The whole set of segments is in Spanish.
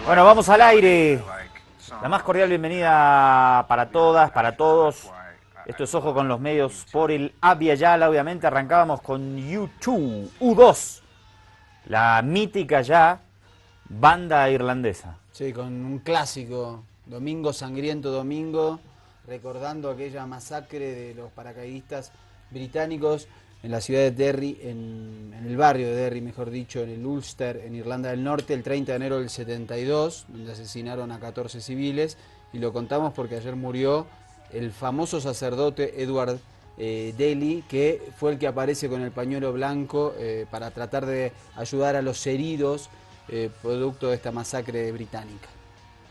Bueno, vamos al aire. La más cordial bienvenida para todas, para todos. Esto es Ojo con los Medios por el Abya Yala. Obviamente arrancábamos con U2, U2, la mítica ya banda irlandesa. Sí, con un clásico, Domingo Sangriento Domingo, recordando aquella masacre de los paracaidistas británicos en la ciudad de Derry, en el barrio de Derry, mejor dicho, en el Ulster, en Irlanda del Norte, el 30 de enero del 72, donde asesinaron a 14 civiles, y lo contamos porque ayer murió el famoso sacerdote Edward Daly, que fue el que aparece con el pañuelo blanco para tratar de ayudar a los heridos producto de esta masacre británica.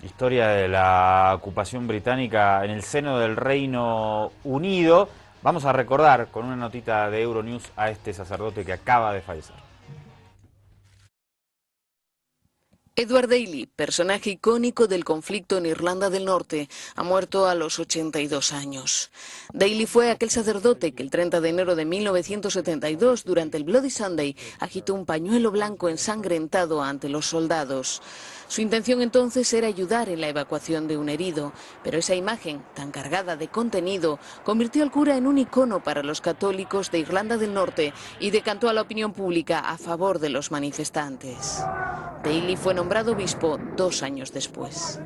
Historia de la ocupación británica en el seno del Reino Unido. Vamos a recordar con una notita de Euronews a este sacerdote que acaba de fallecer. Edward Daly, personaje icónico del conflicto en Irlanda del Norte, ha muerto a los 82 años. Daly fue aquel sacerdote que el 30 de enero de 1972, durante el Bloody Sunday, agitó un pañuelo blanco ensangrentado ante los soldados. Su intención entonces era ayudar en la evacuación de un herido, pero esa imagen, tan cargada de contenido, convirtió al cura en un icono para los católicos de Irlanda del Norte y decantó a la opinión pública a favor de los manifestantes. Daly fue nombrado obispo 2 años después.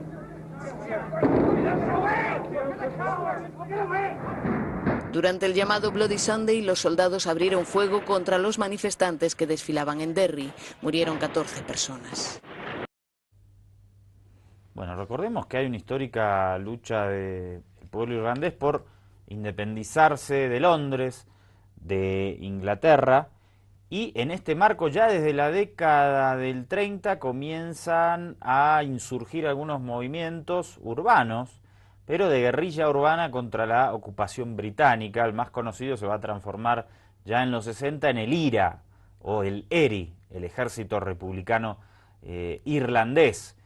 Durante el llamado Bloody Sunday, los soldados abrieron fuego contra los manifestantes que desfilaban en Derry. Murieron 14 personas. Bueno, recordemos que hay una histórica lucha del pueblo irlandés por independizarse de Londres, de Inglaterra, y en este marco ya desde la década del 30 comienzan a insurgir algunos movimientos urbanos, pero de guerrilla urbana contra la ocupación británica. El más conocido se va a transformar ya en los 60 en el IRA, o el ERI, el Ejército Republicano Irlandés,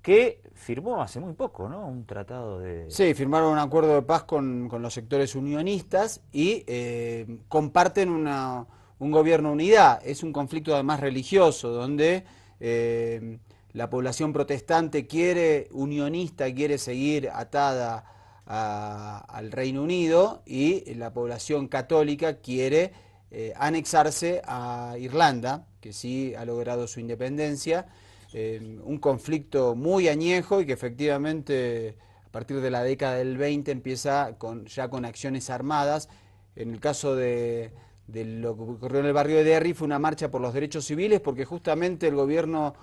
que firmó hace muy poco, ¿no? Un tratado de... Sí, firmaron un acuerdo de paz con los sectores unionistas y comparten un gobierno unidad. Es un conflicto además religioso, donde la población protestante unionista, quiere seguir atada al Reino Unido, y la población católica quiere anexarse a Irlanda, que sí ha logrado su independencia. Un conflicto muy añejo y que efectivamente a partir de la década del 20 empieza ya con acciones armadas. En el caso de lo que ocurrió en el barrio de Derry, fue una marcha por los derechos civiles, porque justamente el gobierno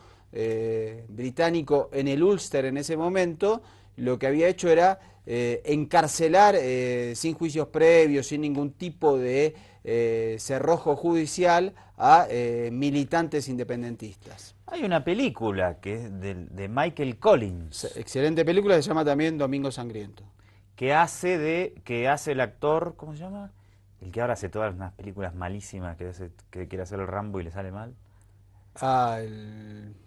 británico en el Ulster en ese momento lo que había hecho era encarcelar sin juicios previos, sin ningún tipo de cerrojo judicial a militantes independentistas. Hay una película que es de Michael Collins. Excelente película, se llama también Domingo Sangriento. Que hace el actor, ¿cómo se llama? El que ahora hace todas unas películas malísimas que quiere hacer el Rambo y le sale mal.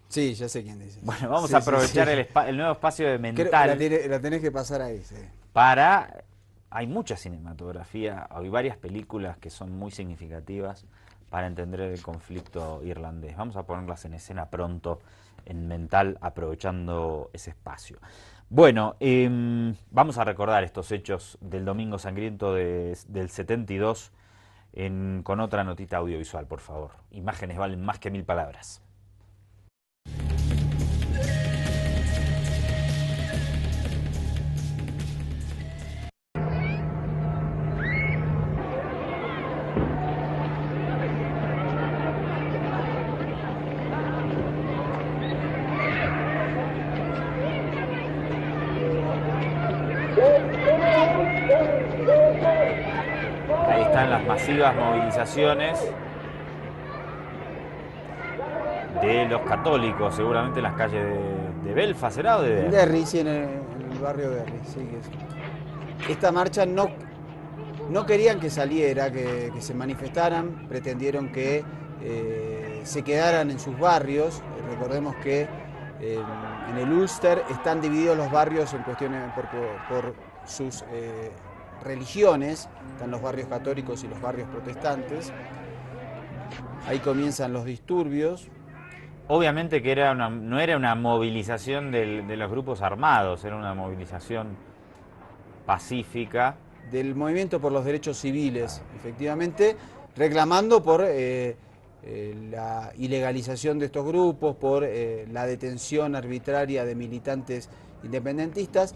Sí, ya sé quién dice. Bueno, vamos a aprovechar sí. el nuevo espacio de Mental. La tenés que pasar ahí, sí. Hay mucha cinematografía, hay varias películas que son muy significativas para entender el conflicto irlandés. Vamos a ponerlas en escena pronto en Mental, aprovechando ese espacio. Bueno, vamos a recordar estos hechos del Domingo Sangriento del 72 con otra notita audiovisual, por favor. Imágenes valen más que 1000 palabras. Ahí están las masivas movilizaciones de los católicos, seguramente en las calles de Belfast, ¿será? O de Derry. Derry, sí, en el barrio de Derry, sí. Esta marcha no querían que saliera, que se manifestaran, pretendieron que se quedaran en sus barrios. Recordemos que en el Ulster están divididos los barrios en cuestiones por sus religiones, están los barrios católicos y los barrios protestantes. Ahí comienzan los disturbios. Obviamente que no era una movilización de los grupos armados, era una movilización pacífica. Del movimiento por los derechos civiles, efectivamente, reclamando por la ilegalización de estos grupos, por la detención arbitraria de militantes independentistas.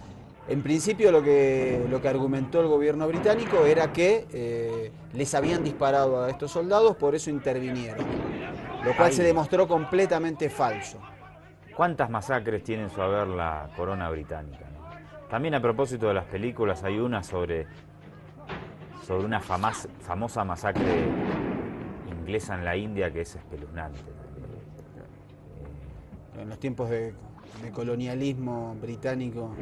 En principio lo que argumentó el gobierno británico era que les habían disparado a estos soldados, por eso intervinieron, lo cual se demostró completamente falso. ¿Cuántas masacres tiene en su haber la corona británica, ¿no? También a propósito de las películas, hay una sobre una famosa masacre inglesa en la India que es espeluznante. En los tiempos de colonialismo británico,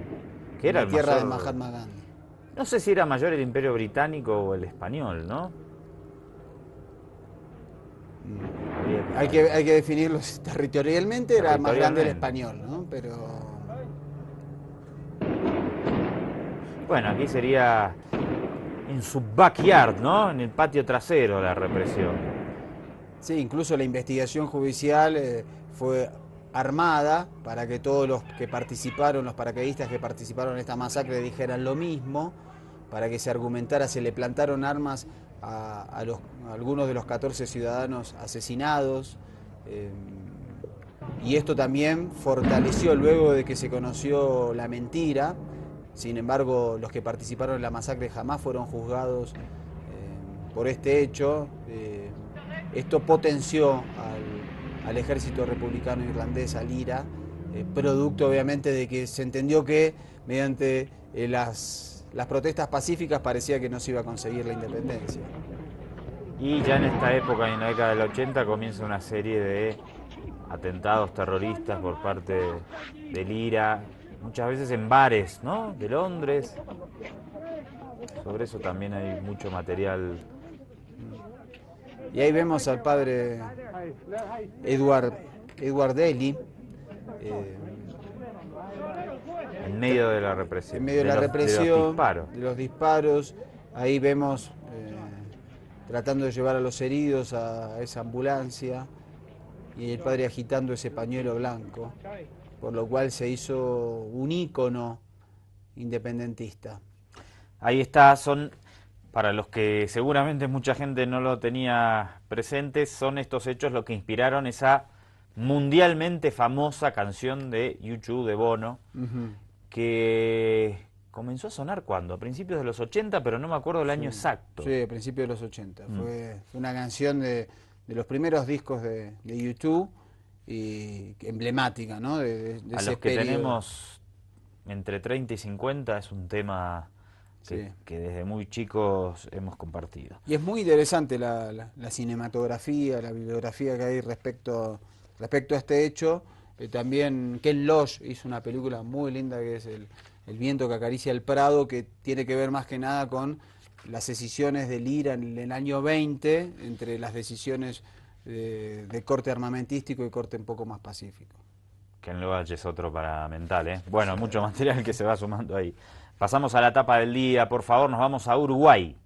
Que era la tierra mayor, de Mahatma Gandhi. No sé si era mayor el imperio británico o el español, ¿no? Hay que definirlo territorialmente, era más grande el español, ¿no? Pero bueno, aquí sería en su backyard, ¿no? En el patio trasero la represión. sí, incluso la investigación judicial fue armada para que todos los que participaron, los paracaidistas que participaron en esta masacre dijeran lo mismo, para que se argumentara, se le plantaron armas a algunos de los 14 ciudadanos asesinados, y esto también fortaleció luego de que se conoció la mentira. Sin embargo, los que participaron en la masacre jamás fueron juzgados por este hecho. Esto potenció al ejército republicano irlandés, al IRA, producto obviamente de que se entendió que mediante las protestas pacíficas parecía que no se iba a conseguir la independencia. Y ya en esta época, en la década del 80, comienza una serie de atentados terroristas por parte del IRA, muchas veces en bares, ¿no?, de Londres. Sobre eso también hay mucho material. Y ahí vemos al padre Edward Daly, En medio de la represión. en medio de la represión, de los disparos. disparos. Ahí vemos tratando de llevar a los heridos a esa ambulancia, y el padre agitando ese pañuelo blanco, por lo cual se hizo un ícono independentista. Ahí está, para los que seguramente mucha gente no lo tenía presente, son estos hechos los que inspiraron esa mundialmente famosa canción de U2 de Bono, que comenzó a sonar ¿cuándo? A principios de los 80, pero no me acuerdo el año exacto. Sí, a principios de los 80. Fue una canción de los primeros discos de U2, y emblemática, ¿no? De a ese los que periodo. tenemos entre 30 y 50 es un tema que desde muy chicos hemos compartido. Y es muy interesante la cinematografía, la bibliografía que hay respecto a este hecho. También Ken Loach hizo una película muy linda que es El viento que acaricia el Prado, que tiene que ver más que nada con las decisiones del IRA en el año 20, entre las decisiones de corte armamentístico y corte un poco más pacífico. Ken Loach es otro para mental, ¿eh? Bueno, mucho material que se va sumando ahí. Pasamos a la etapa del día, por favor, nos vamos a Uruguay.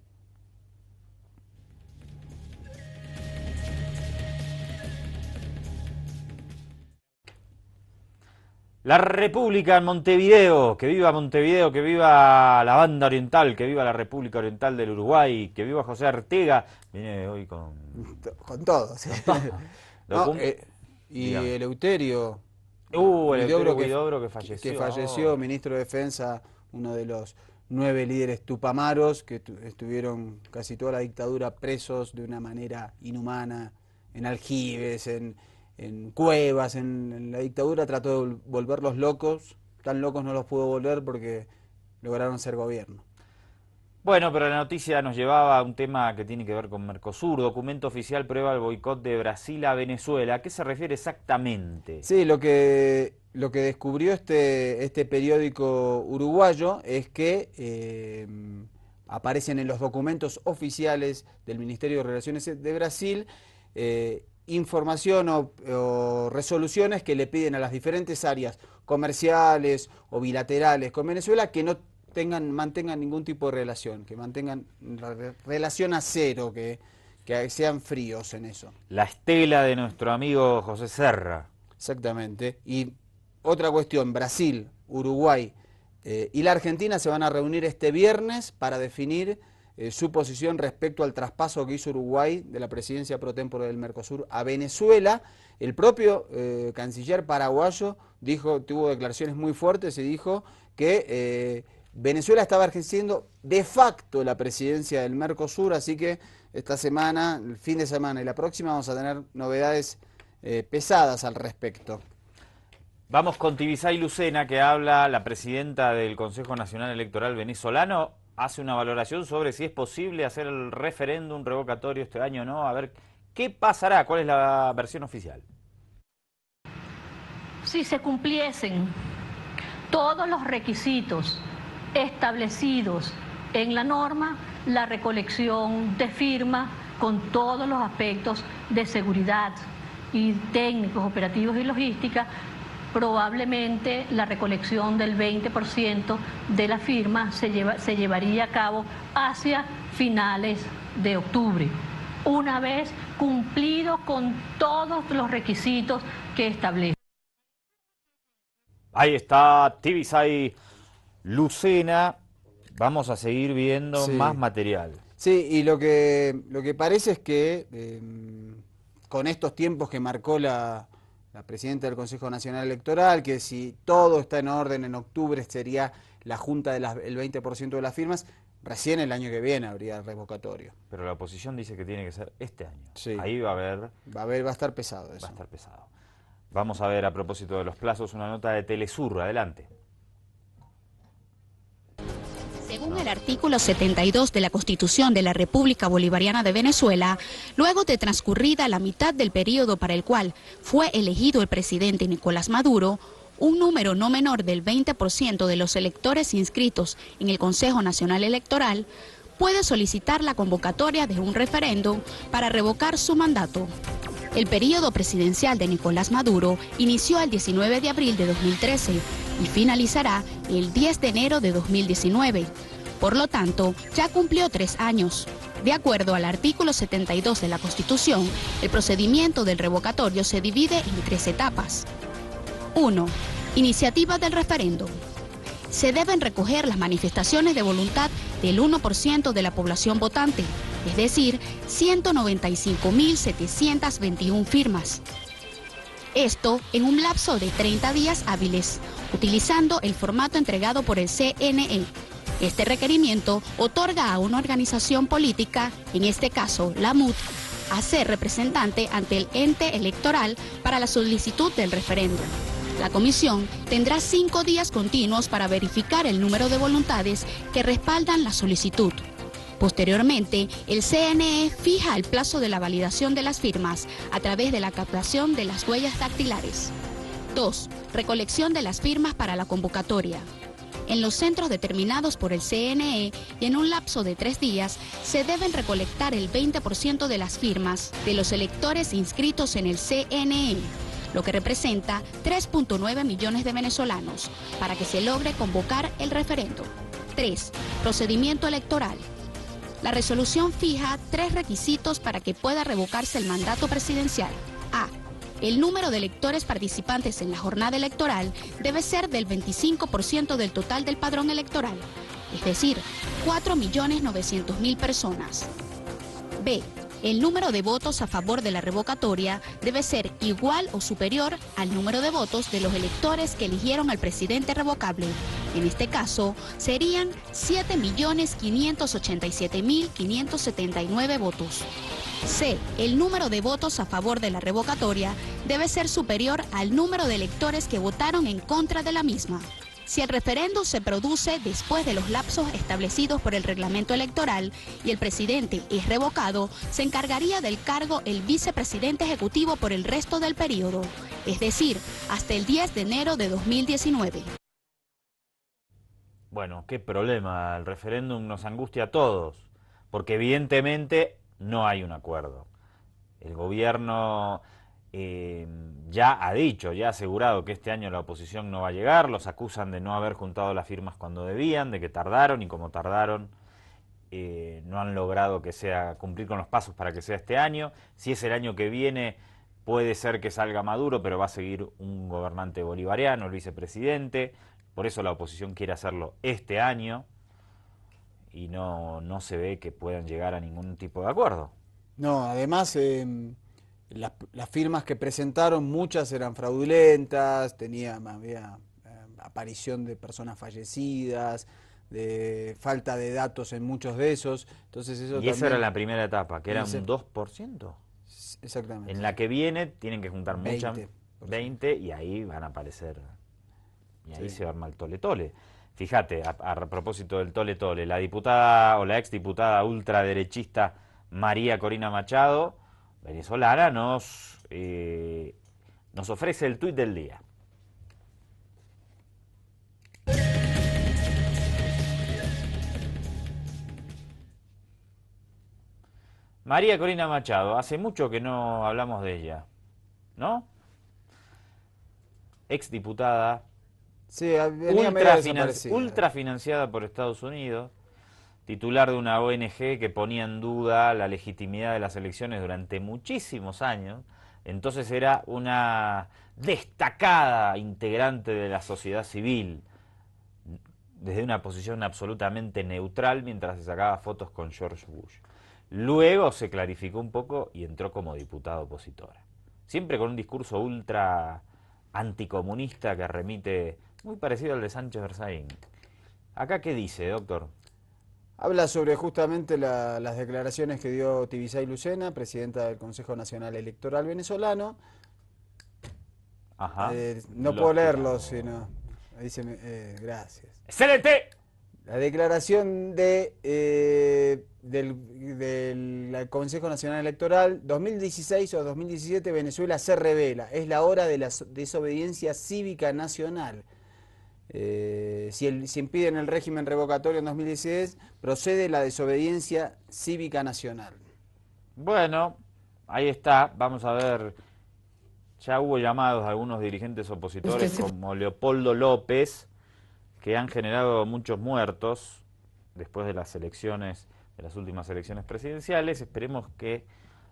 La República en Montevideo, que viva Montevideo, que viva la banda oriental, que viva la República Oriental del Uruguay, que viva José Artega. Viene hoy con todo, sí. No, y Dígame. Eleuterio Huidobro que falleció. Que falleció, ministro de Defensa, uno de los 9 líderes tupamaros que estuvieron casi toda la dictadura presos de una manera inhumana, en aljibes, en cuevas. En la dictadura trató de volverlos locos, tan locos no los pudo volver porque lograron ser gobierno. Bueno, pero la noticia nos llevaba a un tema que tiene que ver con Mercosur. Documento oficial prueba el boicot de Brasil a Venezuela. ¿A qué se refiere exactamente? Sí, lo que descubrió este periódico uruguayo es que aparecen en los documentos oficiales del Ministerio de Relaciones de Brasil información o resoluciones que le piden a las diferentes áreas comerciales o bilaterales con Venezuela que no mantengan ningún tipo de relación, que mantengan relación a cero, que sean fríos en eso. La estela de nuestro amigo José Serra. Exactamente. Y otra cuestión, Brasil, Uruguay y la Argentina se van a reunir este viernes para definir su posición respecto al traspaso que hizo Uruguay de la presidencia pro tempore del Mercosur a Venezuela. El propio canciller paraguayo tuvo declaraciones muy fuertes y dijo que Venezuela estaba ejerciendo de facto la presidencia del Mercosur, así que esta semana, el fin de semana y la próxima vamos a tener novedades pesadas al respecto. Vamos con Tibisay Lucena, que habla, la presidenta del Consejo Nacional Electoral venezolano, hace una valoración sobre si es posible hacer el referéndum revocatorio este año o no. A ver, ¿qué pasará? ¿Cuál es la versión oficial? Si se cumpliesen todos los requisitos establecidos en la norma, la recolección de firmas con todos los aspectos de seguridad y técnicos, operativos y logística, probablemente la recolección del 20% de la firma se llevaría a cabo hacia finales de octubre, una vez cumplido con todos los requisitos que establece. Ahí está Tibisay Lucena. Vamos a seguir viendo más material. Sí, y lo que parece es que con estos tiempos que marcó la presidenta del Consejo Nacional Electoral, que si todo está en orden en octubre sería la junta del 20% de las firmas, recién el año que viene habría el revocatorio. Pero la oposición dice que tiene que ser este año. Sí. Ahí va a estar pesado eso. Va a estar pesado. Vamos a ver, a propósito de los plazos, una nota de Telesur. Adelante. Según el artículo 72 de la Constitución de la República Bolivariana de Venezuela, luego de transcurrida la mitad del periodo para el cual fue elegido el presidente Nicolás Maduro, un número no menor del 20% de los electores inscritos en el Consejo Nacional Electoral puede solicitar la convocatoria de un referéndum para revocar su mandato. El periodo presidencial de Nicolás Maduro inició el 19 de abril de 2013 y finalizará el 10 de enero de 2019. Por lo tanto, ya cumplió 3 años. De acuerdo al artículo 72 de la Constitución, el procedimiento del revocatorio se divide en 3 etapas. 1. Iniciativa del referéndum. Se deben recoger las manifestaciones de voluntad del 1% de la población votante, es decir, 195.721 firmas. Esto en un lapso de 30 días hábiles, utilizando el formato entregado por el CNE. Este requerimiento otorga a una organización política, en este caso la MUD, a ser representante ante el ente electoral para la solicitud del referéndum. La comisión tendrá 5 días continuos para verificar el número de voluntades que respaldan la solicitud. Posteriormente, el CNE fija el plazo de la validación de las firmas a través de la captación de las huellas dactilares. 2. Recolección de las firmas para la convocatoria. En los centros determinados por el CNE y en un lapso de 3 días se deben recolectar el 20% de las firmas de los electores inscritos en el CNE, lo que representa 3.9 millones de venezolanos, para que se logre convocar el referéndum. 3. Procedimiento electoral. La resolución fija 3 requisitos para que pueda revocarse el mandato presidencial. A. El número de electores participantes en la jornada electoral debe ser del 25% del total del padrón electoral, es decir, 4.900.000 personas. B. El número de votos a favor de la revocatoria debe ser igual o superior al número de votos de los electores que eligieron al presidente revocable. En este caso, serían 7.587.579 votos. C. El número de votos a favor de la revocatoria debe ser superior al número de electores que votaron en contra de la misma. Si el referéndum se produce después de los lapsos establecidos por el reglamento electoral y el presidente es revocado, se encargaría del cargo el vicepresidente ejecutivo por el resto del periodo, es decir, hasta el 10 de enero de 2019. Bueno, qué problema, el referéndum nos angustia a todos, porque evidentemente no hay un acuerdo. El gobierno ya ha dicho, ya ha asegurado que este año la oposición no va a llegar, los acusan de no haber juntado las firmas cuando debían, de que tardaron y como tardaron no han logrado que sea cumplir con los pasos para que sea este año. Si es el año que viene, puede ser que salga Maduro, pero va a seguir un gobernante bolivariano, el vicepresidente, por eso la oposición quiere hacerlo este año, y no se ve que puedan llegar a ningún tipo de acuerdo. No, además las firmas que presentaron, muchas eran fraudulentas, había aparición de personas fallecidas, de falta de datos en muchos de esos. Entonces eso y esa también, era la primera etapa, que era un 2%. Exactamente. En la que viene tienen que juntar 20%. 20 y ahí van a aparecer, y ahí Sí. se arma el tole-tole. Fíjate, a propósito del tole-tole, la diputada o la exdiputada ultraderechista María Corina Machado, venezolana, nos ofrece el tuit del día. María Corina Machado, hace mucho que no hablamos de ella, ¿no? Exdiputada, Sí, venía medio desaparecida. ultrafinanciada por Estados Unidos, titular de una ONG que ponía en duda la legitimidad de las elecciones durante muchísimos años. Entonces era una destacada integrante de la sociedad civil, desde una posición absolutamente neutral mientras se sacaba fotos con George Bush. Luego se clarificó un poco y entró como diputada opositora. Siempre con un discurso ultra anticomunista que remite muy parecido al de Sánchez Berzaín. ¿Acá qué dice, doctor? Habla sobre justamente las declaraciones que dio Tibisay Lucena, presidenta del Consejo Nacional Electoral venezolano. Ajá. No puedo leerlos, sino... Dice, gracias. ¡Excelente! La declaración del Consejo Nacional Electoral, 2016 o 2017, Venezuela se revela. Es la hora de la desobediencia cívica nacional. Si impiden el régimen revocatorio en 2016, procede la desobediencia cívica nacional. Bueno, ahí está. Vamos a ver. Ya hubo llamados de algunos dirigentes opositores como Leopoldo López, que han generado muchos muertos después de las elecciones, de las últimas elecciones presidenciales. Esperemos que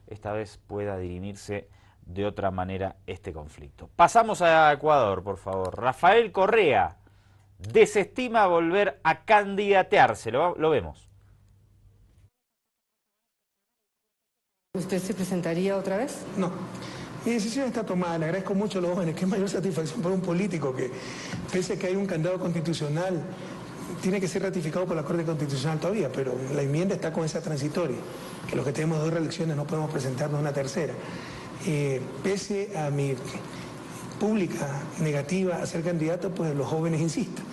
esta vez pueda dirimirse de otra manera este conflicto. Pasamos a Ecuador, por favor. Rafael Correa desestima volver a candidatearse. Lo vemos. ¿Usted se presentaría otra vez? No. Mi decisión está tomada. Le agradezco mucho a los jóvenes. Qué mayor satisfacción para un político que, pese a que hay un candado constitucional, tiene que ser ratificado por la Corte Constitucional todavía, pero la enmienda está con esa transitoria, que los que tenemos 2 reelecciones no podemos presentarnos una tercera. Pese a mi pública negativa a ser candidato, pues los jóvenes insisten.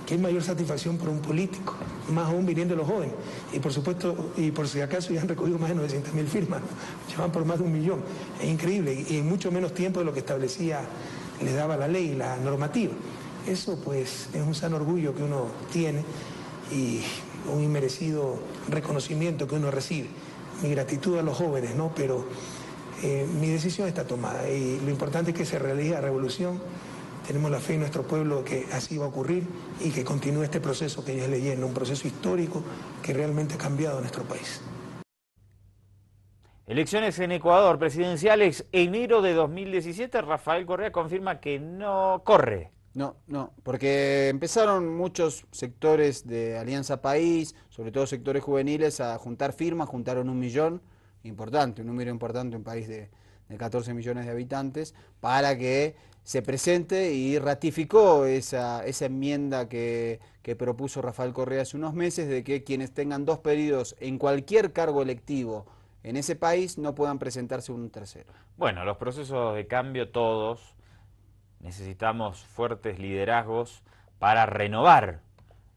¿Qué mayor satisfacción para un político? Más aún viniendo los jóvenes. Y por supuesto, y por si acaso ya han recogido más de 900.000 firmas, ya van por más de 1 millón. Es increíble, y en mucho menos tiempo de lo que establecía, les daba la ley, la normativa. Eso pues es un sano orgullo que uno tiene y un inmerecido reconocimiento que uno recibe. Mi gratitud a los jóvenes, ¿no? Pero mi decisión está tomada y lo importante es que se realice la revolución. Tenemos la fe en nuestro pueblo que así va a ocurrir y que continúe este proceso que ya es leyenda, un proceso histórico que realmente ha cambiado nuestro país. Elecciones en Ecuador, presidenciales, enero de 2017. Rafael Correa confirma que no corre. No, porque empezaron muchos sectores de Alianza País, sobre todo sectores juveniles, a juntar firmas, juntaron 1 millón, importante, un número importante, un país de 14 millones de habitantes, para que se presente, y ratificó esa enmienda que propuso Rafael Correa hace unos meses, de que quienes tengan 2 periodos en cualquier cargo electivo en ese país no puedan presentarse un tercero. Bueno, los procesos de cambio todos, necesitamos fuertes liderazgos para renovar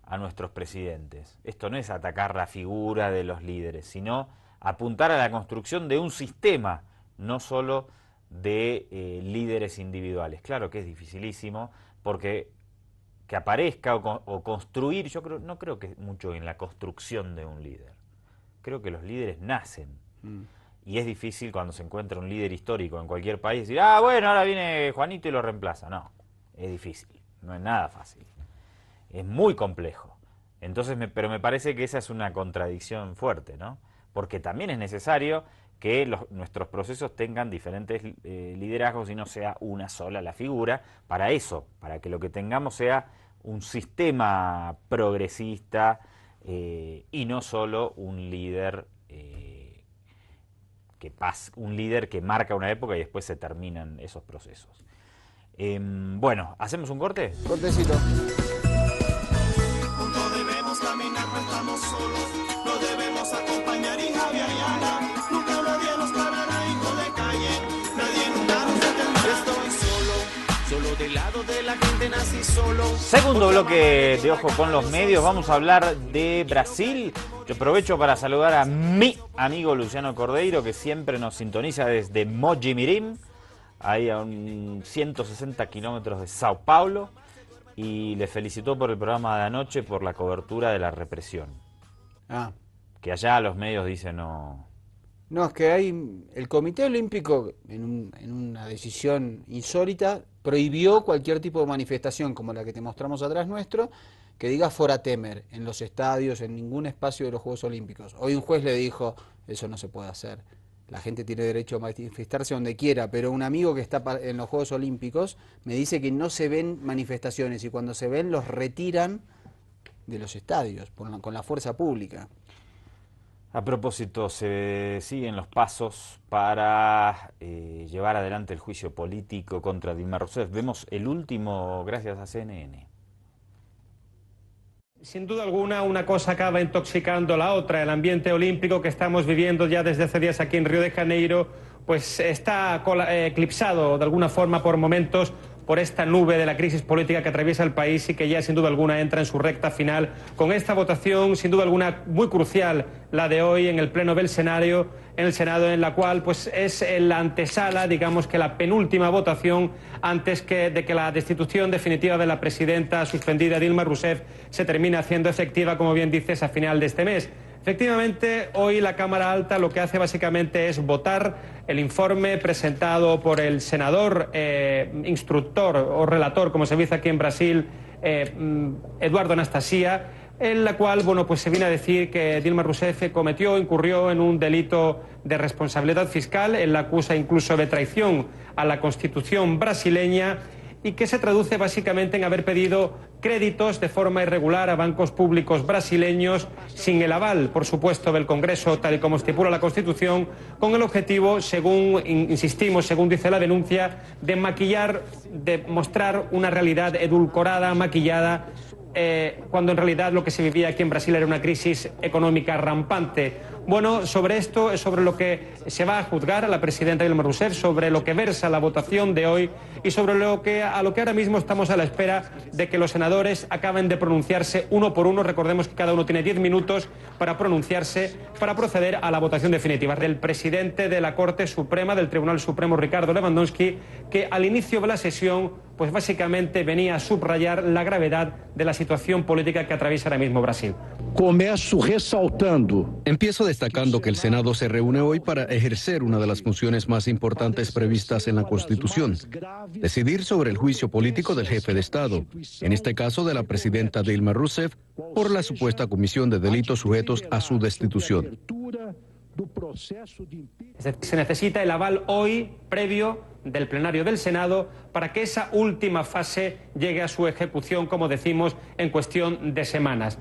a nuestros presidentes. Esto no es atacar la figura de los líderes, sino apuntar a la construcción de un sistema, no solo de líderes individuales. Claro que es dificilísimo, porque que aparezca o construir, no creo que mucho en la construcción de un líder. Creo que los líderes nacen. Y es difícil cuando se encuentra un líder histórico en cualquier país decir, bueno, ahora viene Juanito y lo reemplaza. No, es difícil, no es nada fácil. Es muy complejo. Entonces, pero me parece que esa es una contradicción fuerte, ¿no? Porque también es necesario que nuestros procesos tengan diferentes liderazgos y no sea una sola la figura, para eso, para que lo que tengamos sea un sistema progresista y no solo un líder un líder que marca una época y después se terminan esos procesos. Bueno, ¿hacemos un corte? Cortecito. No debemos caminar, no estamos solos, no debemos acompañar y Javier Ayala, nunca nadie nos parará, hijo de calle, nadie nunca nos detendrá. Estoy solo del lado de la gente nací solo. Segundo bloque de Ojo con los Medios, vamos a hablar de Brasil. Yo aprovecho para saludar a mi amigo Luciano Cordeiro, que siempre nos sintoniza desde Mogi Mirim, ahí a 160 kilómetros de Sao Paulo, y le felicitó por el programa de anoche, por la cobertura de la represión. Que allá los medios dicen no... No, es que hay... El Comité Olímpico, en una decisión insólita, prohibió cualquier tipo de manifestación, como la que te mostramos atrás nuestro, que diga foratemer en los estadios, en ningún espacio de los Juegos Olímpicos. Hoy un juez le dijo, eso no se puede hacer. La gente tiene derecho a manifestarse donde quiera, pero un amigo que está en los Juegos Olímpicos me dice que no se ven manifestaciones y cuando se ven los retiran de los estadios con la fuerza pública. A propósito, se siguen los pasos para llevar adelante el juicio político contra Dilma Rousseff. Vemos el último gracias a CNN. Sin duda alguna, una cosa acaba intoxicando a la otra. El ambiente olímpico que estamos viviendo ya desde hace días aquí en Río de Janeiro, pues está eclipsado de alguna forma por momentos por esta nube de la crisis política que atraviesa el país y que ya sin duda alguna entra en su recta final con esta votación, sin duda alguna muy crucial, la de hoy en el Pleno del Senado, en la cual pues es la antesala, digamos que la penúltima votación antes de que la destitución definitiva de la presidenta suspendida Dilma Rousseff se termine haciendo efectiva, como bien dices, a final de este mes. Efectivamente, hoy la Cámara Alta lo que hace básicamente es votar el informe presentado por el senador, instructor o relator, como se dice aquí en Brasil, Eduardo Anastasia, en la cual pues se viene a decir que Dilma Rousseff incurrió en un delito de responsabilidad fiscal, él la acusa incluso de traición a la Constitución brasileña, y que se traduce básicamente en haber pedido créditos de forma irregular a bancos públicos brasileños sin el aval, por supuesto, del Congreso, tal y como estipula la Constitución, con el objetivo, según insistimos, según dice la denuncia, de maquillar, de mostrar una realidad edulcorada, maquillada, cuando en realidad lo que se vivía aquí en Brasil era una crisis económica rampante. Bueno, sobre esto es sobre lo que se va a juzgar a la presidenta Dilma Rousseff, sobre lo que versa la votación de hoy y sobre lo que ahora mismo estamos a la espera de que los senadores acaben de pronunciarse uno por uno. Recordemos que cada uno tiene 10 minutos para pronunciarse, para proceder a la votación definitiva. Del presidente de la Corte Suprema, del Tribunal Supremo, Ricardo Lewandowski, que al inicio de la sesión pues básicamente venía a subrayar la gravedad de la situación política que atraviesa ahora mismo Brasil. Empiezo destacando que el Senado se reúne hoy para ejercer una de las funciones más importantes previstas en la Constitución, decidir sobre el juicio político del jefe de Estado, en este caso de la presidenta Dilma Rousseff, por la supuesta comisión de delitos sujetos a su destitución. Se necesita el aval hoy, previo del plenario del Senado, para que esa última fase llegue a su ejecución, como decimos, en cuestión de semanas.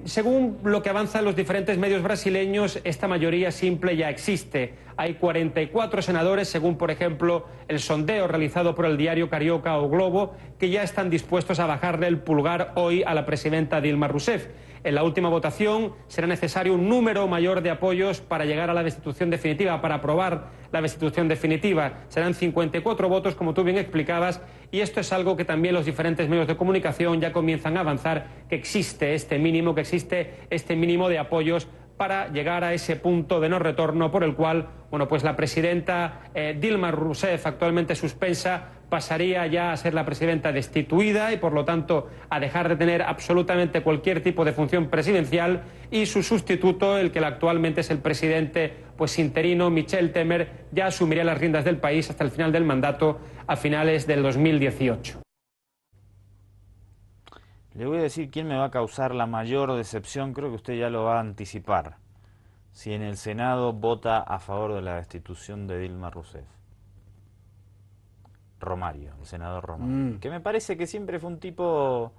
Según lo que avanzan los diferentes medios brasileños, esta mayoría simple ya existe. Hay 44 senadores, según por ejemplo el sondeo realizado por el diario Carioca o Globo, que ya están dispuestos a bajarle el pulgar hoy a la presidenta Dilma Rousseff. En la última votación será necesario un número mayor de apoyos para llegar a la destitución definitiva, para aprobar la destitución definitiva. Serán 54 votos, como tú bien explicabas, y esto es algo que también los diferentes medios de comunicación ya comienzan a avanzar, que existe este mínimo de apoyos para llegar a ese punto de no retorno por el cual, pues la presidenta Dilma Rousseff, actualmente suspensa, pasaría ya a ser la presidenta destituida y por lo tanto a dejar de tener absolutamente cualquier tipo de función presidencial, y su sustituto, el que actualmente es el presidente interino, Michel Temer, ya asumiría las riendas del país hasta el final del mandato, a finales del 2018. Le voy a decir quién me va a causar la mayor decepción, creo que usted ya lo va a anticipar. si en el Senado vota a favor de la destitución de Dilma Rousseff? Romario, el senador Romario, que me parece que siempre fue un tipo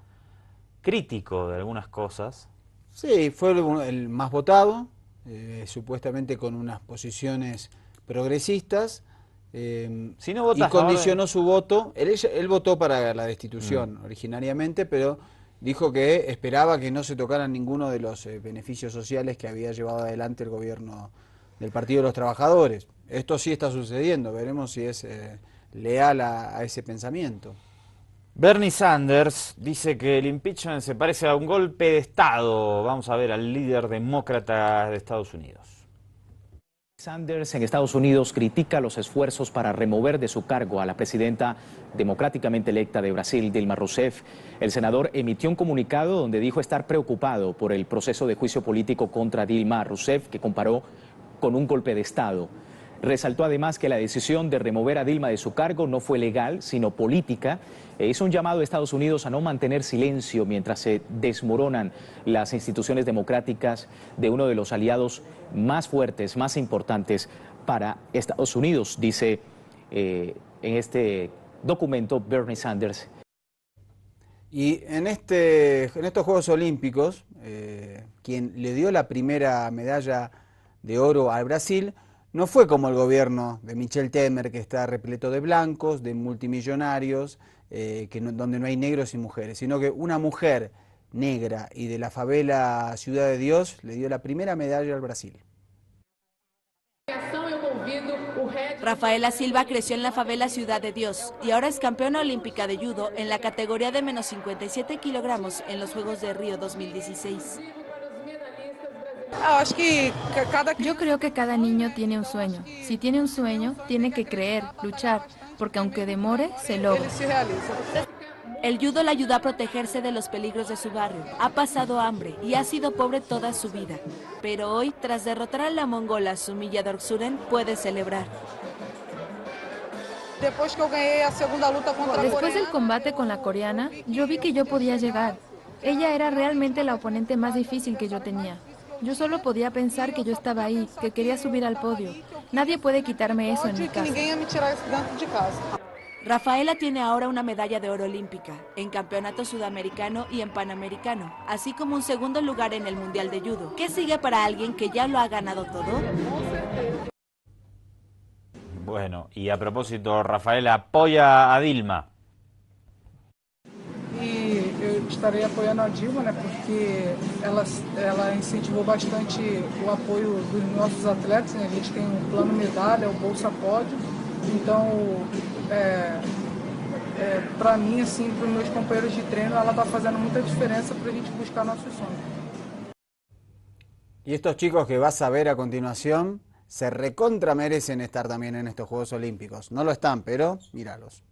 crítico de algunas cosas. Sí, fue el más votado, supuestamente con unas posiciones progresistas, si no vota y condicionó su voto. Él votó para la destitución originariamente, pero dijo que esperaba que no se tocaran ninguno de los beneficios sociales que había llevado adelante el gobierno del Partido de los Trabajadores. Esto sí está sucediendo, veremos si es leal a ese pensamiento. Bernie Sanders dice que el impeachment se parece a un golpe de Estado. Vamos a ver al líder demócrata de Estados Unidos. Sanders en Estados Unidos critica los esfuerzos para remover de su cargo a la presidenta democráticamente electa de Brasil, Dilma Rousseff. El senador emitió un comunicado donde dijo estar preocupado por el proceso de juicio político contra Dilma Rousseff, que comparó con un golpe de Estado. Resaltó además que la decisión de remover a Dilma de su cargo no fue legal, sino política, e hizo un llamado a Estados Unidos a no mantener silencio mientras se desmoronan las instituciones democráticas de uno de los aliados más fuertes, más importantes para Estados Unidos, dice en este documento Bernie Sanders. Y en estos Juegos Olímpicos, quien le dio la primera medalla de oro al Brasil no fue como el gobierno de Michel Temer, que está repleto de blancos, de multimillonarios, donde no hay negros y mujeres, sino que una mujer negra y de la favela Ciudad de Dios le dio la primera medalla al Brasil. Rafaela Silva creció en la favela Ciudad de Dios y ahora es campeona olímpica de judo en la categoría de menos 57 kilogramos en los Juegos de Río 2016. Yo creo que cada niño tiene un sueño. Si tiene un sueño, tiene que creer, luchar, porque aunque demore, se logra. El judo le ayudó a protegerse de los peligros de su barrio. Ha pasado hambre y ha sido pobre toda su vida. Pero hoy, tras derrotar a la mongola Sumilla Dorksuren, puede celebrar. Después del combate con la coreana, yo vi que yo podía llegar. Ella era realmente la oponente más difícil que yo tenía. Yo solo podía pensar que yo estaba ahí, que quería subir al podio. Nadie puede quitarme eso en mi casa. Rafaela tiene ahora una medalla de oro olímpica en campeonato sudamericano y en panamericano, así como un segundo lugar en el Mundial de Judo. ¿Qué sigue para alguien que ya lo ha ganado todo? Bueno, y a propósito, Rafaela apoya a Dilma. E eu estarei apoiando a Dilma, né, porque ela incentivou bastante o apoio dos nossos atletas, né? A gente tem um plano medalha, o Bolsa Pódio, então para mim, assim, para os meus companheiros de treino, ela está fazendo muita diferença para a gente buscar nossos sonhos. Y estos chicos que vas a ver a continuación se recontra merecen estar también en estos Juegos Olímpicos. No lo están, pero míralos.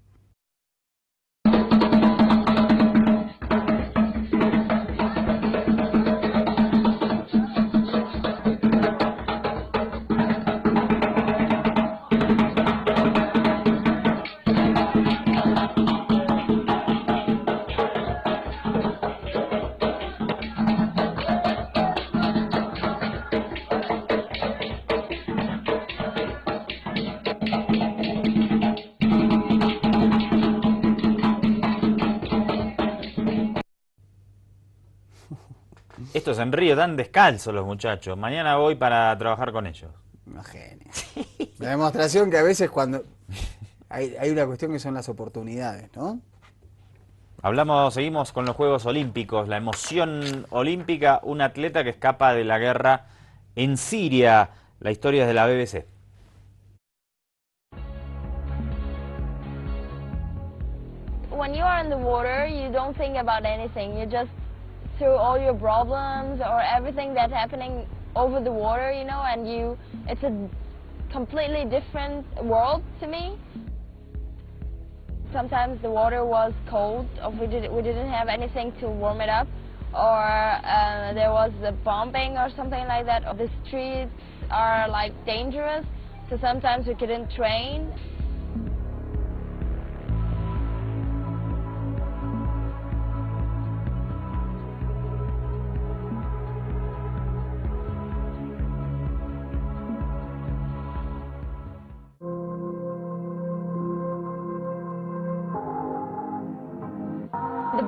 Estos en Río dan descalzos los muchachos. Mañana voy para trabajar con ellos. Una genia. La demostración que a veces cuando hay una cuestión que son las oportunidades, ¿no? Seguimos con los Juegos Olímpicos, la emoción olímpica, un atleta que escapa de la guerra en Siria. La historia es de la BBC. When you are in the water, you don't think about anything. You just through all your problems or everything that's happening over the water, you know, and it's a completely different world to me. Sometimes the water was cold, or we didn't have anything to warm it up, or there was a bombing or something like that, or the streets are like dangerous, so sometimes we couldn't train.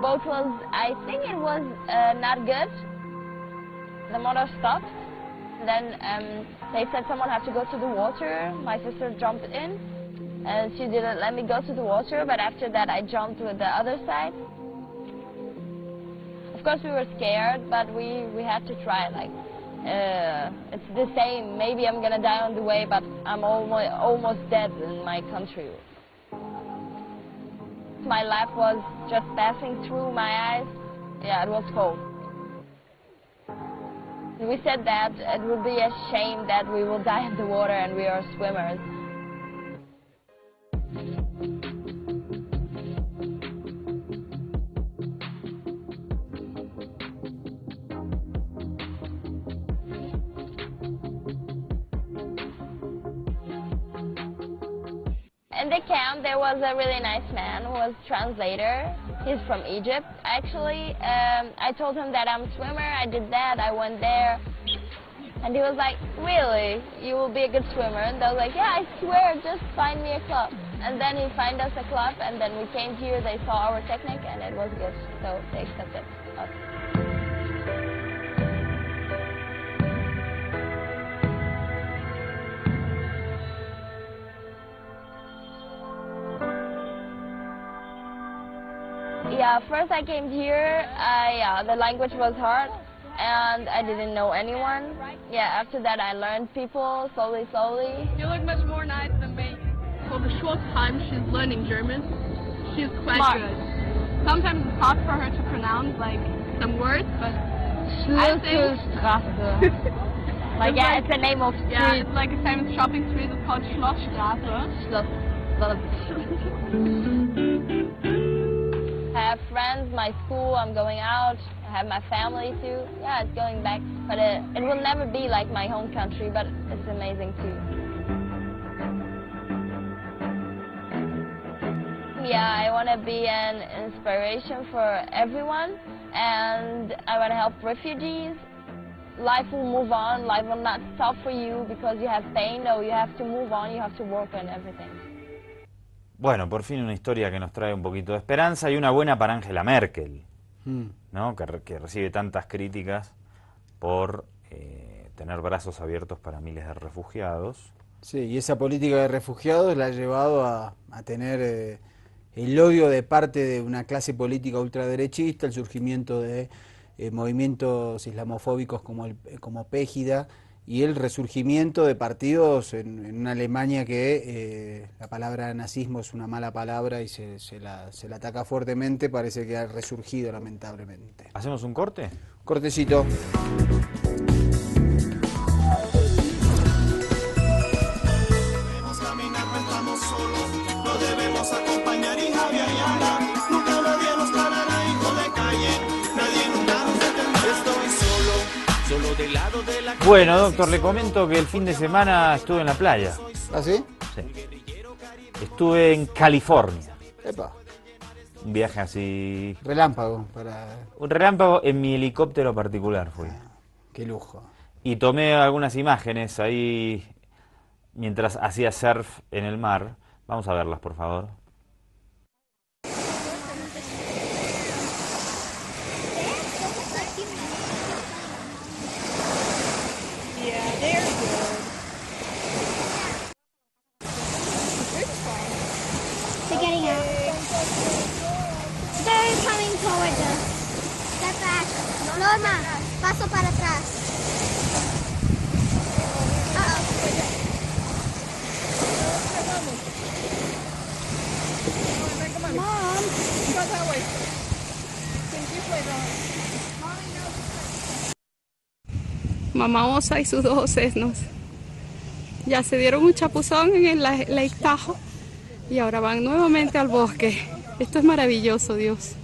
boat was, I think it was not good. The motor stopped. Then they said someone had to go to the water. My sister jumped in, and she didn't let me go to the water, but after that I jumped with the other side. Of course we were scared, but we had to try. Like, it's the same. Maybe I'm gonna die on the way, but I'm almost dead in my country. My life was just passing through my eyes. Yeah, it was cold. We said that it would be a shame that we will die in the water and we are swimmers. In the camp there was a really nice man who was translator. He's from Egypt, actually. I told him that I'm a swimmer, I did that, I went there. And he was like, really? You will be a good swimmer? And I was like, yeah, I swear, just find me a club. And then he found us a club, and then we came here, they saw our technique, and it was good. So they accepted us. Yeah, first I came here, the language was hard and I didn't know anyone. Yeah, after that I learned people slowly. You look much more nice than me. For the short time she's learning German, she's quite good. Sometimes it's hard for her to pronounce like some words, but I think... Like, yeah, it's the name of street. Yeah, it's like a famous shopping street, it's called Schlossstraße. I have friends, my school, I'm going out, I have my family too. Yeah, it's going back, but it will never be like my home country, but it's amazing too. Yeah, I want to be an inspiration for everyone, and I want to help refugees. Life will move on, life will not stop for you because you have pain. No, you have to move on, you have to work on everything. Bueno, por fin una historia que nos trae un poquito de esperanza y una buena para Angela Merkel, ¿no? que recibe tantas críticas por tener brazos abiertos para miles de refugiados. Sí, y esa política de refugiados la ha llevado a tener el odio de parte de una clase política ultraderechista, el surgimiento de movimientos islamofóbicos como Pegida, y el resurgimiento de partidos en una Alemania que la palabra nazismo es una mala palabra y se la ataca fuertemente. Parece que ha resurgido lamentablemente. ¿Hacemos un corte? Cortecito. Debemos caminar, no estamos solos, no debemos acompañar y Javier Ayala. Nunca nadie nos parará, hijo de calle, nadie nunca nos detendrá. Estoy solo del lado de la... Bueno, doctor, le comento que el fin de semana estuve en la playa. ¿Ah, sí? Sí. Estuve en California. Epa. Un viaje así... Relámpago. Un relámpago en mi helicóptero particular fui. Qué lujo. Y tomé algunas imágenes ahí mientras hacía surf en el mar. Vamos a verlas, por favor. Getting out. They're coming towards us. Step back. Norma, paso para atrás. Mom. Mamá osa y sus 2 sesnos. Ya se dieron un chapuzón en el Lake Tahoe. Y ahora van nuevamente al bosque. Esto es maravilloso, Dios.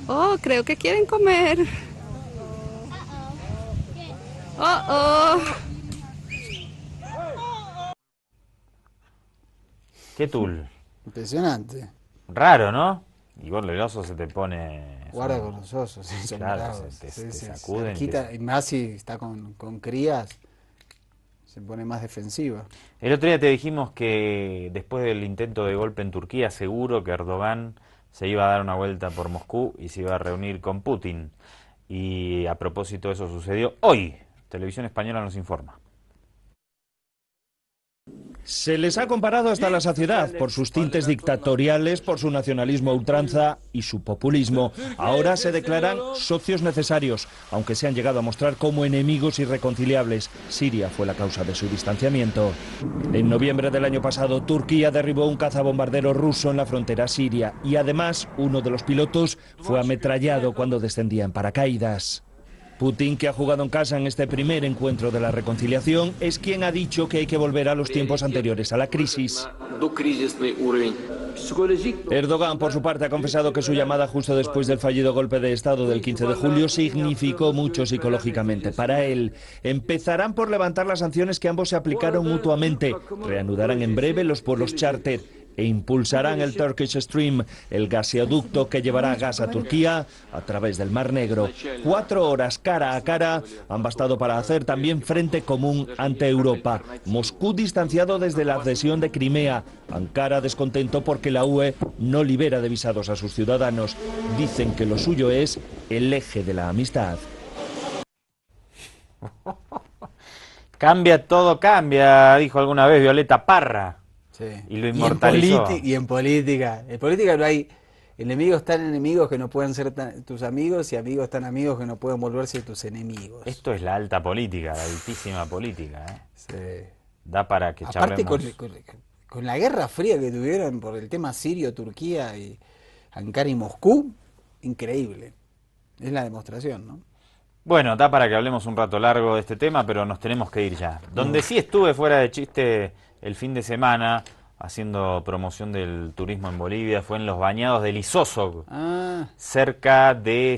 Oh, creo que quieren comer. ¿Qué tul? Impresionante. Raro, ¿no? Y vos el oso se te pone... Guarda con los osos, sí, son claro, bravos. te Sí, sacuden. y más si está con crías, se pone más defensiva. El otro día te dijimos que después del intento de golpe en Turquía, seguro que Erdogan se iba a dar una vuelta por Moscú y se iba a reunir con Putin. Y a propósito, eso sucedió hoy. Televisión Española nos informa. Se les ha comparado hasta la saciedad por sus tintes dictatoriales, por su nacionalismo a ultranza y su populismo. Ahora se declaran socios necesarios, aunque se han llegado a mostrar como enemigos irreconciliables. Siria fue la causa de su distanciamiento. En noviembre del año pasado, Turquía derribó un cazabombardero ruso en la frontera siria y además uno de los pilotos fue ametrallado cuando descendía en paracaídas. Putin, que ha jugado en casa en este primer encuentro de la reconciliación, es quien ha dicho que hay que volver a los tiempos anteriores a la crisis. Erdogan, por su parte, ha confesado que su llamada justo después del fallido golpe de Estado del 15 de julio significó mucho psicológicamente para él. Empezarán por levantar las sanciones que ambos se aplicaron mutuamente, reanudarán en breve los vuelos charter e impulsarán el Turkish Stream, el gaseoducto que llevará gas a Turquía a través del Mar Negro. 4 horas cara a cara han bastado para hacer también frente común ante Europa. Moscú distanciado desde la adhesión de Crimea, Ankara descontento porque la UE no libera de visados a sus ciudadanos. Dicen que lo suyo es el eje de la amistad. Cambia, todo cambia, dijo alguna vez Violeta Parra. Sí. Y lo inmortalizó. Y en política no hay enemigos tan enemigos que no pueden ser tus amigos y amigos tan amigos que no pueden volverse tus enemigos. Esto es la alta política, la altísima política, ¿eh? Sí. Da para que aparte charlemos. con la guerra fría que tuvieron por el tema sirio, Turquía y Ankara y Moscú, increíble. Es la demostración, ¿no? Bueno, da para que hablemos un rato largo de este tema, pero nos tenemos que ir ya. Donde sí estuve fuera de chiste el fin de semana haciendo promoción del turismo en Bolivia fue en los bañados del Isósog, cerca de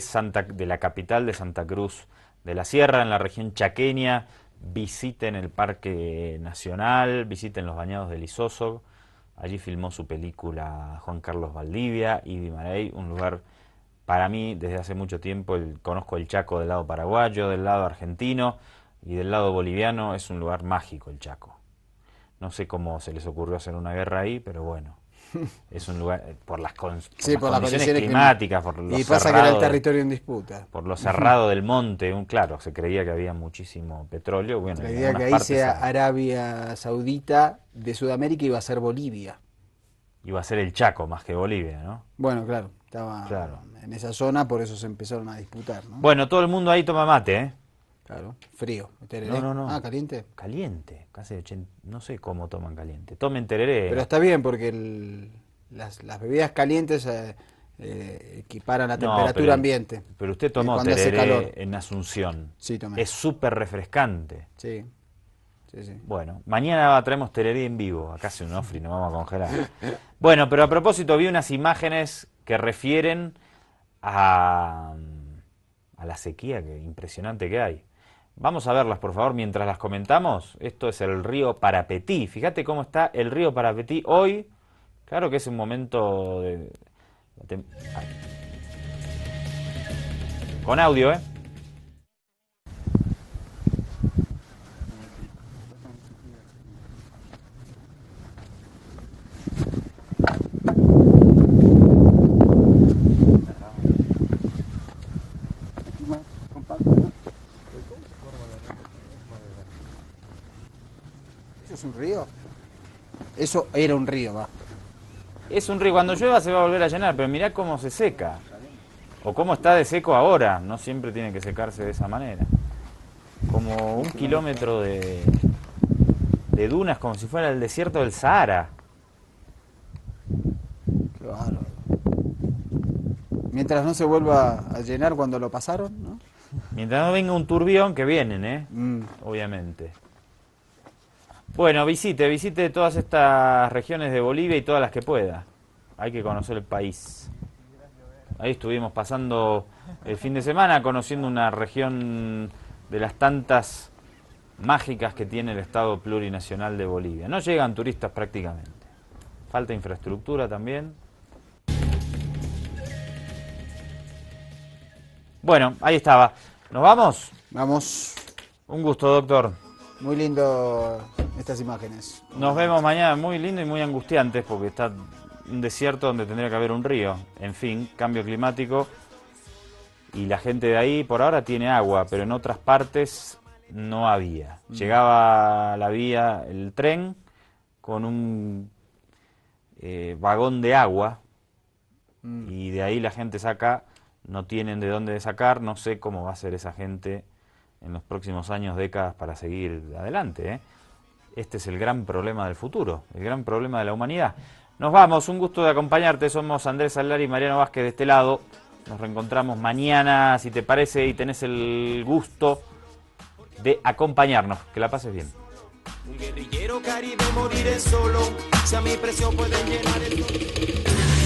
la capital de Santa Cruz de la Sierra, en la región chaqueña. Visiten el Parque Nacional, visiten los bañados del Isósog. Allí filmó su película Juan Carlos Valdivia y Guimarães, un lugar para mí desde hace mucho tiempo. Conozco el Chaco del lado paraguayo, del lado argentino y del lado boliviano. Es un lugar mágico el Chaco. No sé cómo se les ocurrió hacer una guerra ahí, pero bueno, es un lugar por las condiciones climáticas, por lo y pasa cerrado, que era el territorio en disputa. Por lo cerrado del monte, claro, se creía que había muchísimo petróleo. Bueno, se creía que ahí sea Arabia Saudita de Sudamérica iba a ser Bolivia. Iba a ser el Chaco más que Bolivia, ¿no? Bueno, claro, estaba en esa zona, por eso se empezaron a disputar, ¿no? Bueno, todo el mundo ahí toma mate, ¿eh? Claro, frío. No, no, no. ¿Caliente? Caliente, casi 80, no sé cómo toman caliente. Tomen tereré. Pero está bien porque las bebidas calientes equiparan la temperatura ambiente. Pero usted tomó tereré en Asunción. Sí, tomé. Es súper refrescante. Sí. Sí, sí. Bueno, mañana traemos tereré en vivo. Acá hace un ofri, nos vamos a congelar. Bueno, pero a propósito, vi unas imágenes que refieren a la sequía impresionante que hay. Vamos a verlas, por favor, mientras las comentamos. Esto es el río Parapetí. Fíjate cómo está el río Parapetí hoy. Claro que es un momento de... Con audio, ¿eh? ¿Es un río? Eso era un río, va. Es un río, cuando llueva se va a volver a llenar, pero mirá cómo se seca. O cómo está de seco ahora, no siempre tiene que secarse de esa manera. Como 1 kilómetro de dunas, como si fuera el desierto del Sahara. Claro. Mientras no se vuelva a llenar cuando lo pasaron, ¿no? Mientras no venga un turbión, que vienen, obviamente. Bueno, visite todas estas regiones de Bolivia y todas las que pueda. Hay que conocer el país. Ahí estuvimos pasando el fin de semana, conociendo una región de las tantas mágicas que tiene el Estado Plurinacional de Bolivia. No llegan turistas prácticamente. Falta infraestructura también. Bueno, ahí estaba. ¿Nos vamos? Vamos. Un gusto, doctor. Muy lindo estas imágenes. Nos vemos mañana, muy lindo y muy angustiantes porque está un desierto donde tendría que haber un río. En fin, cambio climático y la gente de ahí por ahora tiene agua, pero en otras partes no había. Llegaba la vía, el tren con un vagón de agua y de ahí la gente saca, no tienen de dónde sacar, no sé cómo va a ser esa gente en los próximos años, décadas para seguir adelante, ¿eh? Este es el gran problema del futuro, el gran problema de la humanidad. Nos vamos, un gusto de acompañarte, somos Andrés Salari y Mariano Vázquez de este lado. Nos reencontramos mañana, si te parece, y tenés el gusto de acompañarnos. Que la pases bien. Un guerrillero caribe moriré solo, si a mi presión pueden llenar el...